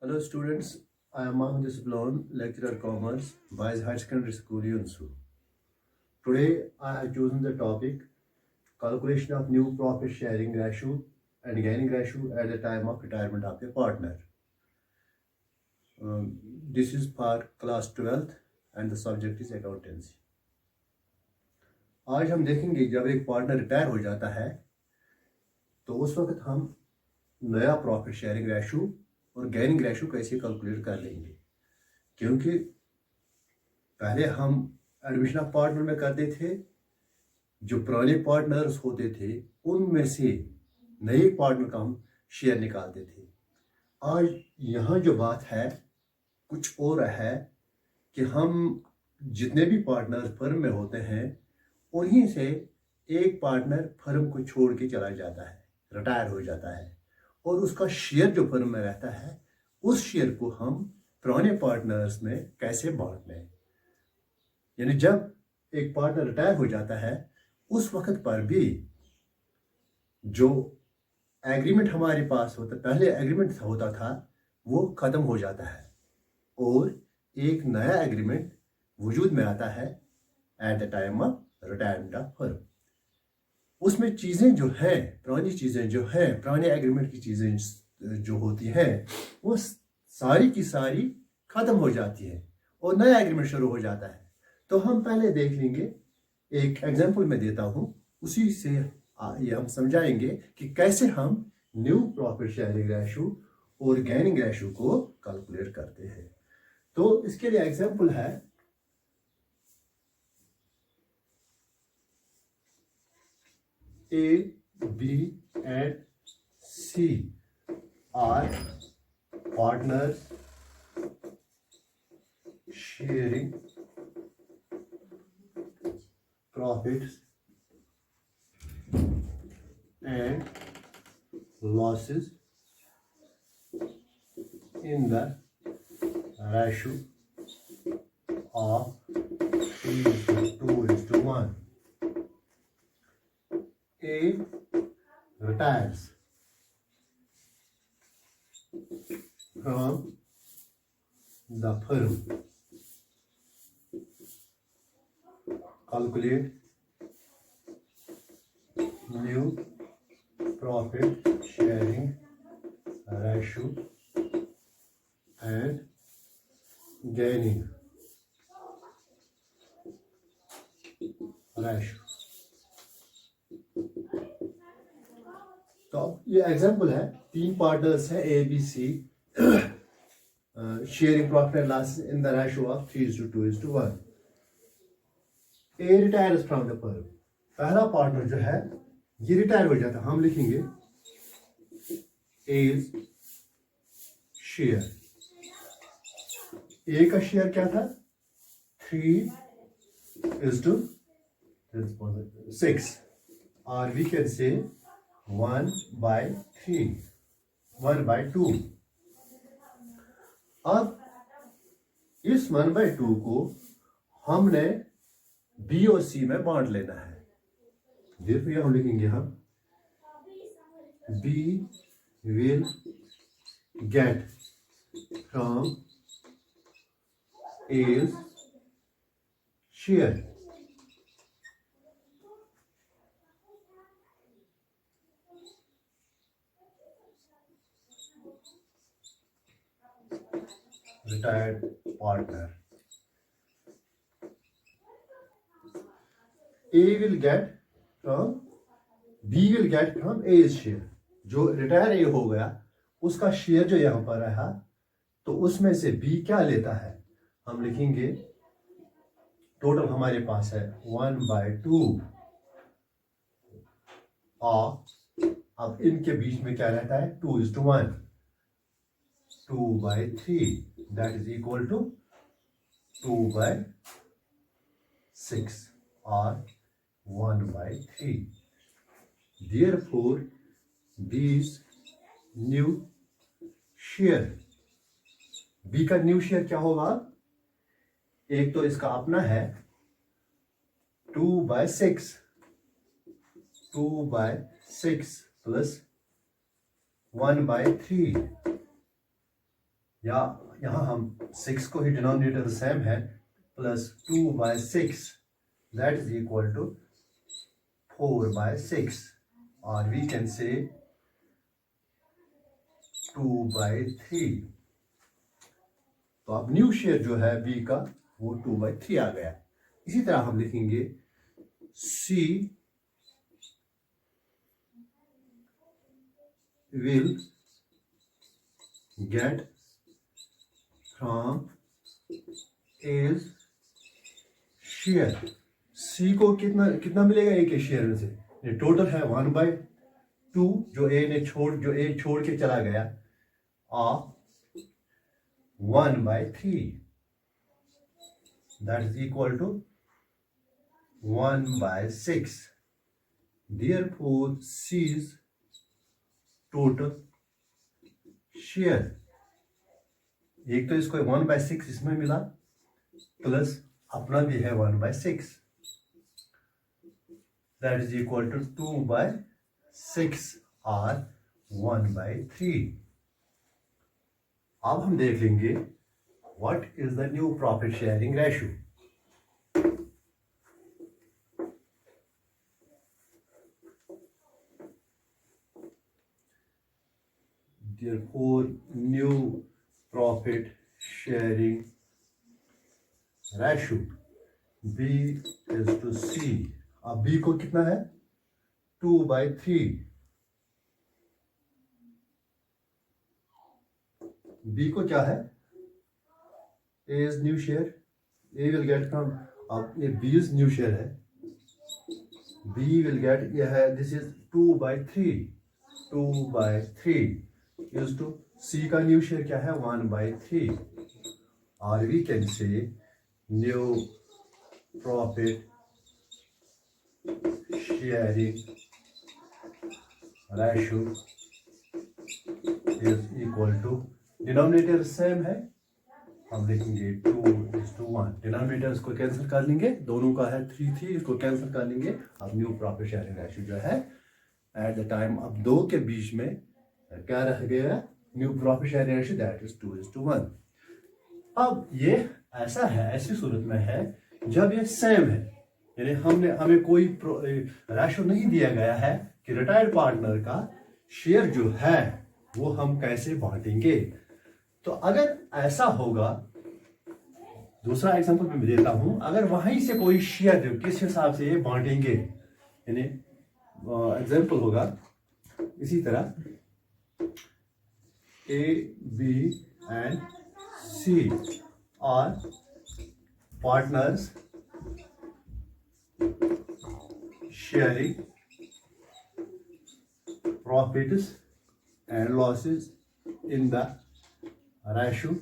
Hello students, I am Mahmoud Sublon, lecturer commerce, Boys High Secondary School, Yunsu. Today I have chosen the topic calculation of new profit sharing ratio and gaining ratio at the time of retirement of a partner. This is for class 12th and the subject is accountancy. आज हम देखेंगे जब एक partner retire हो जाता है तो उस वक्त हम नया प्रॉफिट शेयरिंग रेशो और गेनिंग रेशो कैसे कैलकुलेट कर लेंगे, क्योंकि पहले हम एडमिशन ऑफ पार्टनर में करते थे, जो पुराने पार्टनर्स होते थे उनमें से नए पार्टनर का हम शेयर निकालते थे। आज यहाँ जो बात है कुछ और है कि हम जितने भी पार्टनर फर्म में होते हैं उन्हीं से एक पार्टनर फर्म को छोड़ के चला जाता है, रिटायर हो जाता है, और उसका शेयर जो फर्म में रहता है उस शेयर को हम पुराने पार्टनर्स में कैसे बांट लें। यानी जब एक पार्टनर रिटायर हो जाता है उस वक्त पर भी जो एग्रीमेंट हमारे पास होता, पहले एग्रीमेंट होता था, वो ख़त्म हो जाता है और एक नया एग्रीमेंट वजूद में आता है at the time of retirement of firm. उसमें चीज़ें जो हैं, पुरानी चीज़ें जो हैं, पुराने एग्रीमेंट की चीज़ें जो होती हैं वो सारी की सारी ख़त्म हो जाती है और नया एग्रीमेंट शुरू हो जाता है। तो हम पहले देख लेंगे, एक एग्जांपल मैं देता हूँ, उसी से ये हम समझाएंगे कि कैसे हम न्यू प्रॉफिट शेयरिंग रेशो और गेनिंग रेशो को कैलकुलेट करते हैं। तो इसके लिए एग्जांपल है, A, B and C are partners sharing profits and losses in the ratio of 3:2:1. A retires from the firm. Calculate new profit sharing ratio and gaining ratio. तो ये example है, तीन पार्टनर्स हैं A B C, sharing profit and loss in the ratio of 3:2:1. A retires from the firm, पहला partner जो है ये retire हो जाता है, हम लिखेंगे एज शेयर। ए का शेयर क्या था, 3:6, और वी कैन से 1/3, 1/2। अब इस 1/2 को हमने बी और सी में बांट लेना है। देखिए हम लिखेंगे, हम B will get from as share, retired partner. A will get from, B will get from A's share. जो रिटायर ए हो गया उसका शेयर जो यहाँ पर रहा, तो उसमें से B क्या लेता है, हम लिखेंगे टोटल हमारे पास है 1/2 ऑफ, अब इनके बीच में क्या रहता है 2:1, 2/3, that is equal to 2/6 or 1/3. Therefore, B's new share, B का न्यू शेयर क्या होगा, एक तो इसका अपना है 2/6, 2/6 plus 1/3, या यहाँ हम 6 को ही डिनोमिनेटर सेम है, plus 2/6 that is equal to 4/6 और वी कैन से 2/3। तो अब न्यू शेयर जो है बी का वो 2/3 आ गया। इसी तरह हम लिखेंगे C will get from as share. C को कितना कितना मिलेगा ए के शेयर में से? ये टोटल है 1/2 जो ए छोड़ के चला गया, of 1/3 that is equal to 1/6। therefore C's total share, एक तो इसको 1/6 इसमें मिला, प्लस अपना भी है 1/6, that is equal to 2/6 और 1/3। अब हम देख लेंगे what is the new profit sharing ratio। therefore new profit sharing ratio B is to C। अब B को कितना है? 2/3। B को क्या है? A is new share, A will get from, अब ये B is new share है, B will get, यह है this is 2/3 is to C का new share क्या है? 1/3 और we can say new profit sharing ratio is equal to, denominator same है, हम लिखेंगे 2:1। डिनोमिनेटर्स को कैंसिल कर लेंगे, दोनों का है 3 इसको कैंसिल कर लेंगे। अब न्यू प्रॉफिट शेयरिंग रेशियो जो है एट द टाइम अब 2 के बीच में क्या रह गया? New profit sharing ratio that is 2:1। अब ये ऐसा है, ऐसी सूरत में है जब ये सेम है, यानी हमें कोई रेशियो नहीं दिया गया है कि रिटायर्ड पार्टनर का शेयर जो है वो हम कैसे बांटेंगे। तो अगर ऐसा होगा, दूसरा एग्जांपल मैं देता हूं, अगर वहीं से कोई शेयर जो किस हिसाब से ये बांटेंगे, यानी एग्जांपल होगा इसी तरह A, B and C are partners sharing profits and losses in the ratio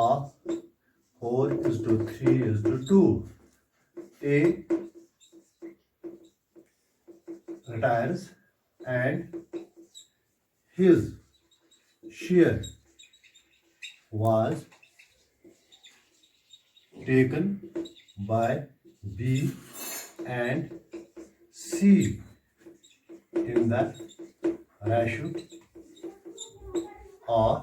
of 4:3:2. A retires and his share was taken by B and C in the ratio of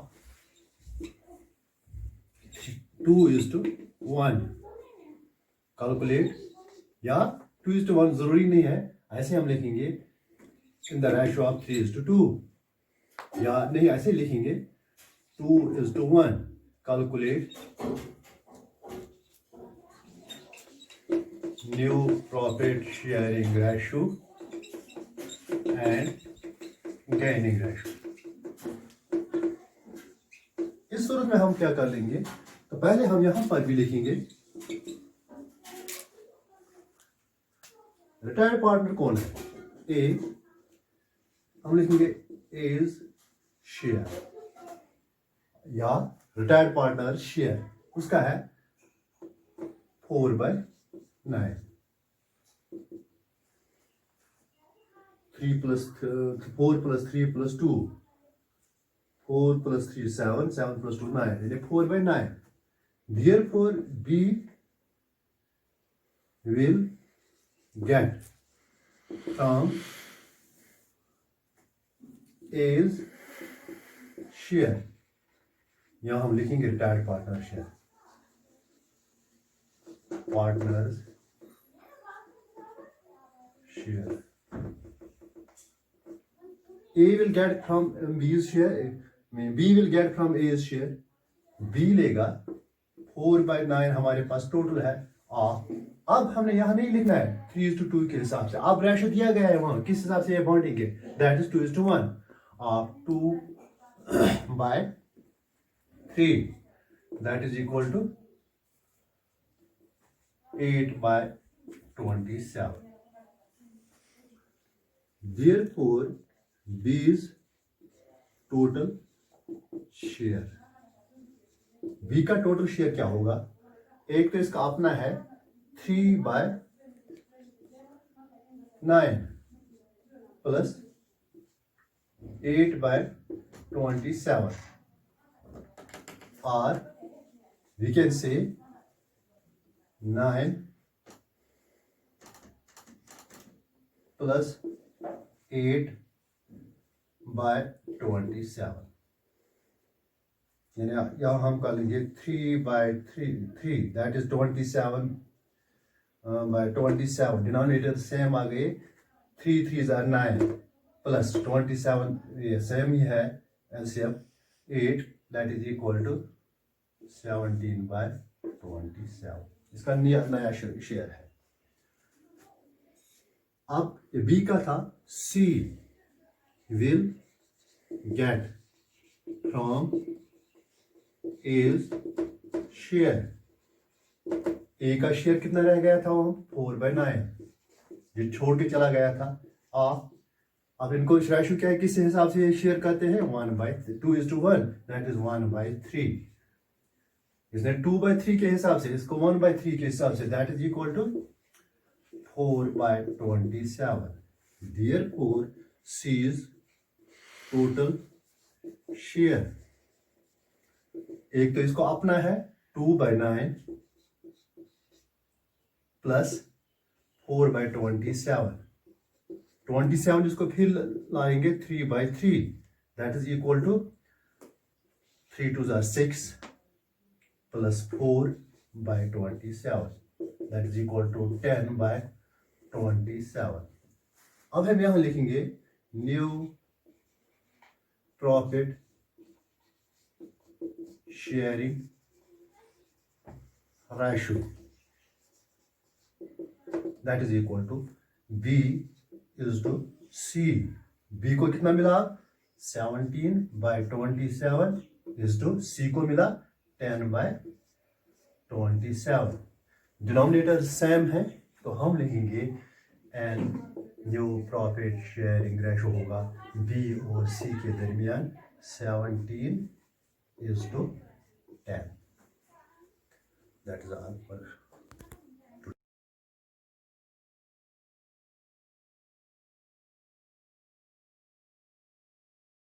2:1। Calculate, या 2:1 जरूरी नहीं है, ऐसे हम लिखेंगे इन द रेशियो ऑफ 3:2, या नहीं ऐसे लिखेंगे 2:1। Calculate new profit sharing ratio and gaining ratio. इस सूरत में हम क्या कर लेंगे, तो पहले हम यहां पर भी लिखेंगे रिटायर्ड पार्टनर कौन है? ए, हम लिखेंगे एज शेयर, या रिटायर्ड पार्टनर शेयर उसका है 4/9। 4 + 3 + 2, 4 + 3 7, 7 + 2 9, यानी 4/9। Therefore B will get from A's share यहाँ हम लिखेंगे retired partner share, partners share. A will get from B's share, B will get from A's share, B लेगा 4/9 हमारे पास टोटल है अब हमने यहाँ नहीं लिखना है 3:2 के हिसाब से, अब रेशो दिया गया है वहां किस हिसाब से ये बॉन्डिंग है, that is 2:1, 2/3 that is equal to 8/27. Therefore B's total share, B का टोटल शेयर क्या होगा, एक तो इसका अपना है 3/9 plus 8/27 or we can say 9 plus 8/27, यानी यहाँ हम कर लेंगे 3/3 दैट इज 27/27, डिनोमिनेटर सेम आ गए, 3 3s are 9 प्लस 27 ये सेम ही है LCM 8 that is equal to 17/27, इसका नया शेयर है। अब बी का था सी will get from A's share, ए का शेयर कितना रह गया था, वो 4/9 जो छोड़ के चला गया था अब इनको रेशो क्या है, किस हिसाब से शेयर करते हैं 1/2:1, दैट इज 1/3, इसने 2/3 के हिसाब से, इसको 1/3 के हिसाब से, that is equal to 4/27। Therefore C's total share, एक तो इसको अपना है 2/9 प्लस 4/27, 27 जिसको फिर लाएंगे 3/3, that is equal to 3 2s are 6 plus 4/27, that is equal to 10/27। अब हम यहां लिखेंगे new profit sharing ratio, that is equal to B is to C, B को कितना मिला 17/27 इज टू C को मिला 10/27, डिनोमिनेटर सेम है तो हम लिखेंगे and new profit sharing ratio होगा B और C के दरमियान 17:10, दैट इज आंसर।